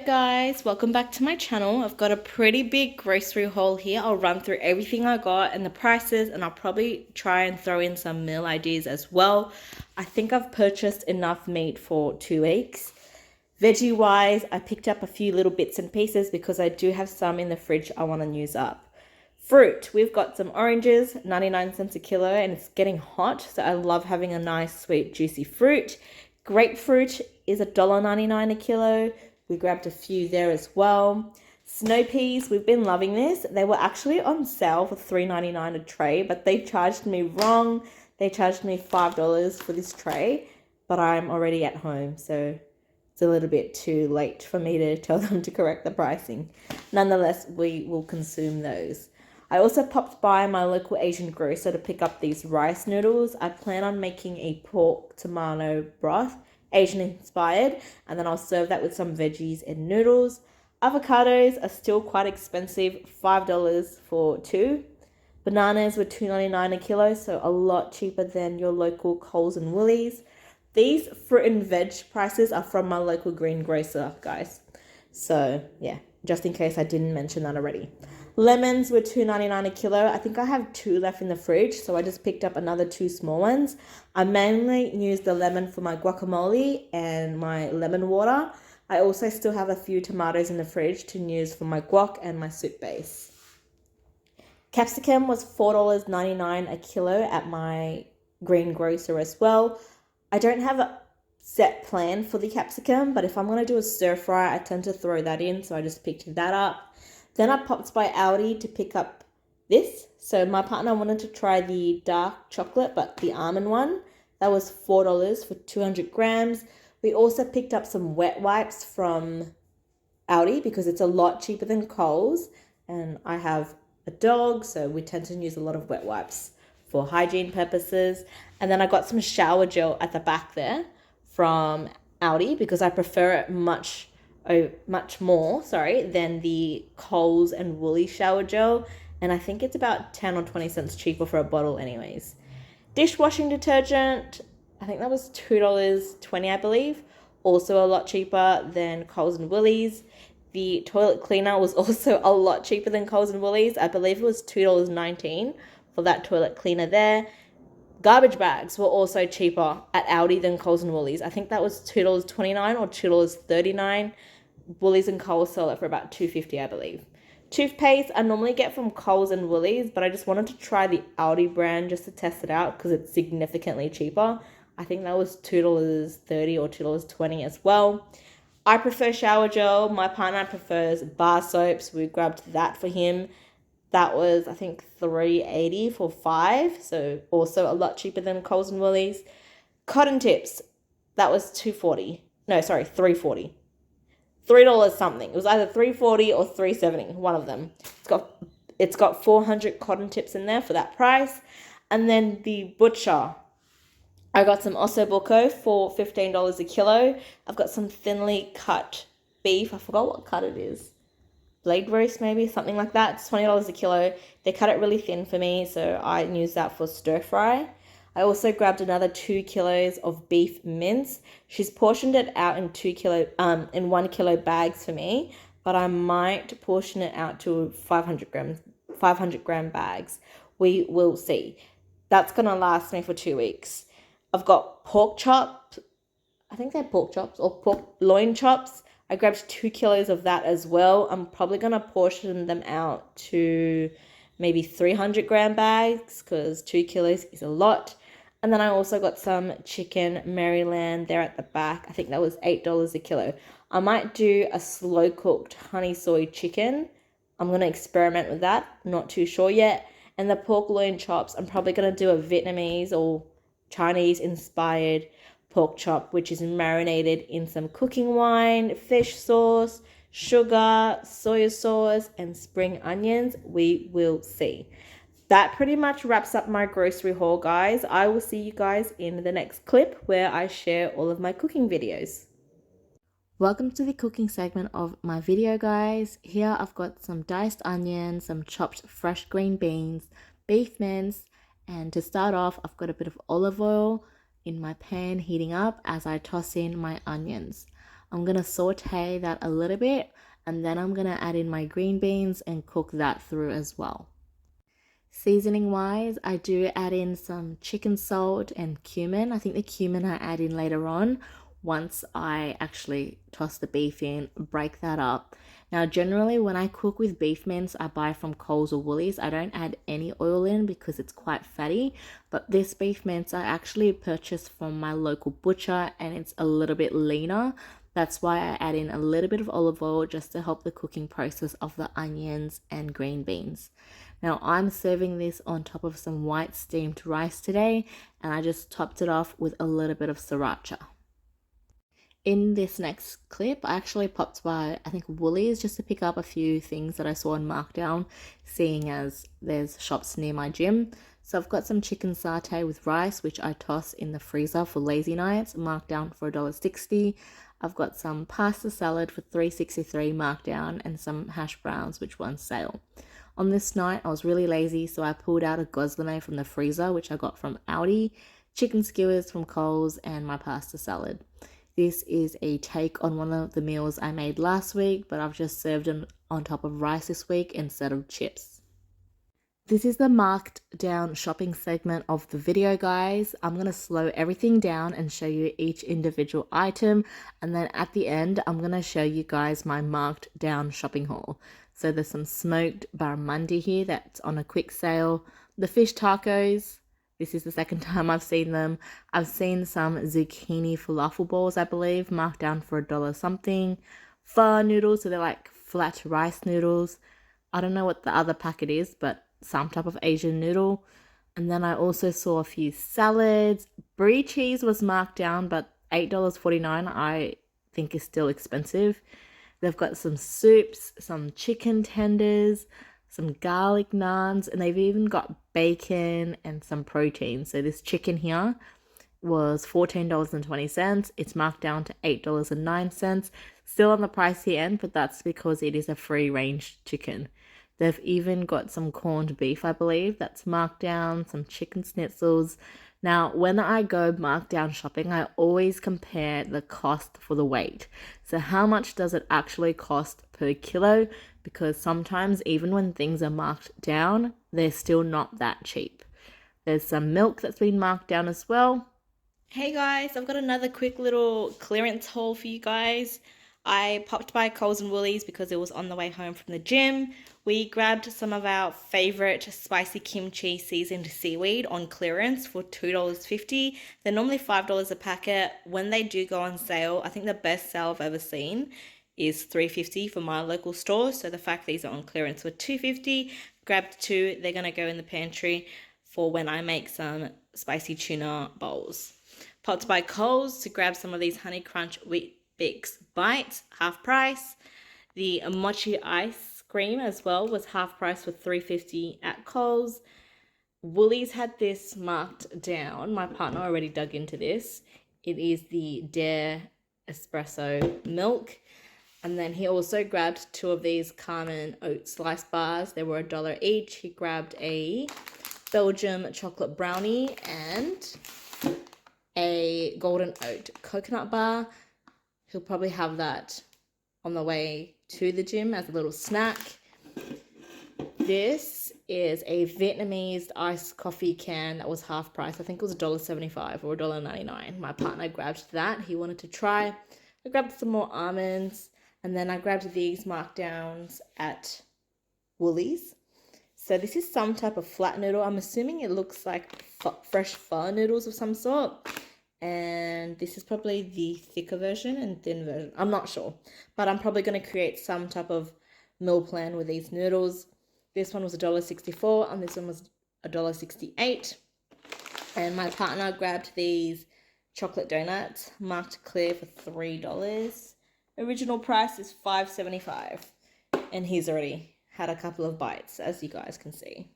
Guys, welcome back to my channel. I've got a pretty big grocery haul here. I'll run through everything I got and the prices, and I'll probably try and throw in some meal ideas as well. I think I've purchased enough meat for 2 weeks. Veggie wise, I picked up a few little bits and pieces because I do have some in the fridge I want to use up. Fruit, we've got some oranges, 99 cents a kilo, and it's getting hot, so I love having a nice sweet juicy fruit. Grapefruit is $1.99 a kilo. We grabbed a few there as well. Snow peas, we've been loving this. They were actually on sale for $3.99 a tray, but they charged me wrong. They charged me $5 for this tray, but I'm already at home, so it's a little bit too late for me to tell them to correct the pricing. Nonetheless, we will consume those. I also popped by my local Asian grocer to pick up these rice noodles. I plan on making a pork tomato broth, Asian inspired, and then I'll serve that with some veggies and noodles. Avocados are still quite expensive, $5 for two. Bananas were $2.99 a kilo, so a lot cheaper than your local Coles and Woolies. These fruit and veg prices are from my local greengrocer, guys. So yeah, just in case I didn't mention that already. Lemons were $2.99 a kilo. I think I have 2 left in the fridge, so I just picked up another 2 small ones. I mainly use the lemon for my guacamole and my lemon water. I also still have a few tomatoes in the fridge to use for my guac and my soup base. Capsicum was $4.99 a kilo at my greengrocer as well. I don't have a set plan for the capsicum, but if I'm going to do a stir fry, I tend to throw that in, so I just picked that up. Then I popped by Aldi to pick up this. So my partner wanted to try the dark chocolate, but the almond one. That was $4 for 200 grams. We also picked up some wet wipes from Aldi because it's a lot cheaper than Coles. And I have a dog, so we tend to use a lot of wet wipes for hygiene purposes. And then I got some shower gel at the back there from Aldi because I prefer it much more than the Coles and Woolly shower gel, and I think it's about 10 or 20 cents cheaper for a bottle anyways. Dishwashing detergent, I think that was $2.20 I believe, also a lot cheaper than Coles and Woolies. The toilet cleaner was also a lot cheaper than Coles and Woolies. I believe it was $2.19 for that toilet cleaner there. Garbage bags were also cheaper at Aldi than Coles and Woolies. I think that was $2.29 or $2.39. Woolies and Coles sell it for about $2.50, I believe. Toothpaste I normally get from Coles and Woolies, but I just wanted to try the Aldi brand just to test it out because it's significantly cheaper. I think that was $2.30 or $2.20 as well. I prefer shower gel. My partner prefers bar soaps. We grabbed that for him. That was, I think, $3.80 for 5, so also a lot cheaper than Coles and Woolies. Cotton tips, that was $2.40. No, sorry, $3.40. $3 something. It was either $3.40 or $3.70, one of them. It's got 400 cotton tips in there for that price. And then the butcher, I got some osso buco for $15 a kilo. I've got some thinly cut beef. I forgot what cut it is. Blade roast maybe, something like that. It's $20 a kilo. They cut it really thin for me, so I use that for stir fry. I also grabbed another 2 kilos of beef mince. She's portioned it out in 1 kilo bags for me, but I might portion it out to 500 gram bags. We will see. That's gonna last me for 2 weeks. I've got pork chops. I think they're pork chops or pork loin chops. I grabbed 2 kilos of that as well. I'm probably going to portion them out to maybe 300 gram bags because 2 kilos is a lot. And then I also got some chicken Maryland there at the back. I think that was $8 a kilo. I might do a slow cooked honey soy chicken. I'm going to experiment with that. Not too sure yet. And the pork loin chops, I'm probably going to do a Vietnamese or Chinese inspired pork chop, which is marinated in some cooking wine, fish sauce, sugar, soy sauce, and spring onions. We will see. That pretty much wraps up my grocery haul, guys. I will see you guys in the next clip where I share all of my cooking videos. Welcome to the cooking segment of my video, guys. Here I've got some diced onions, some chopped fresh green beans, beef mince, and to start off, I've got a bit of olive oil in my pan heating up as I toss in my onions. I'm going to saute that a little bit, and then I'm going to add in my green beans and cook that through as well. Seasoning wise, I do add in some chicken salt and cumin. I think the cumin I add in later on once I actually toss the beef in, break that up. Now, generally when I cook with beef mince, I buy from Coles or Woolies. I don't add any oil in because it's quite fatty, but this beef mince I actually purchased from my local butcher and it's a little bit leaner. That's why I add in a little bit of olive oil just to help the cooking process of the onions and green beans. Now I'm serving this on top of some white steamed rice today, and I just topped it off with a little bit of sriracha. In this next clip, I actually popped by, I think, Woolies just to pick up a few things that I saw in markdown, seeing as there's shops near my gym. So I've got some chicken satay with rice, which I toss in the freezer for lazy nights, marked down for $1.60. I've got some pasta salad for $3.63 marked down, and some hash browns, which were on sale. On this night, I was really lazy, so I pulled out a gozleme from the freezer, which I got from Aldi, chicken skewers from Coles, and my pasta salad. This is a take on one of the meals I made last week, but I've just served them on top of rice this week instead of chips. This is the marked down shopping segment of the video, guys. I'm going to slow everything down and show you each individual item, and then at the end I'm going to show you guys my marked down shopping haul. So there's some smoked barramundi here that's on a quick sale. The fish tacos, this is the second time I've seen them. I've seen some zucchini falafel balls, I believe, marked down for $1 something. Pho noodles, so they're like flat rice noodles. I don't know what the other packet is, but some type of Asian noodle. And then I also saw a few salads. Brie cheese was marked down, but $8.49 I think is still expensive. They've got some soups, some chicken tenders, some garlic naans, and they've even got bacon and some protein. So this chicken here was $14.20. It's marked down to $8.09. Still on the pricey end, but that's because it is a free range chicken. They've even got some corned beef, I believe, that's marked down, some chicken schnitzels. Now, when I go markdown shopping, I always compare the cost for the weight. So how much does it actually cost per kilo? Because sometimes even when things are marked down, they're still not that cheap. There's some milk that's been marked down as well. Hey guys, I've got another quick little clearance haul for you guys. I popped by Coles and Woolies because it was on the way home from the gym. We grabbed some of our favorite spicy kimchi seasoned seaweed on clearance for $2.50. They're normally $5 a packet. When they do go on sale, I think the best sale I've ever seen is $3.50 for my local store. So the fact these are on clearance for $2.50, grabbed two. They're going to go in the pantry for when I make some spicy tuna bowls. Popped by Coles to grab some of these Honey Crunch Wheat Bix bites, half price. The mochi ice cream as well was half price for $3.50 at Coles. Woolies had this marked down. My partner already dug into this. It is the Dare espresso milk. And then he also grabbed two of these Carmen oat slice bars. They were $1 each. He grabbed a Belgium chocolate brownie and a golden oat coconut bar. He'll probably have that on the way to the gym as a little snack. This is a Vietnamese iced coffee can that was half price. I think it was $1.75 or $1.99. My partner grabbed that. He wanted to try. I grabbed some more almonds, and then I grabbed these markdowns at Woolies. So this is some type of flat noodle. I'm assuming it looks like fresh pho noodles of some sort. And this is probably the thicker version and thin version. I'm not sure, but I'm probably going to create some type of meal plan with these noodles. This one was $1.64 and this one was $1.68. And my partner grabbed these chocolate donuts marked clear for $3. Original price is $5.75, and he's already had a couple of bites, as you guys can see.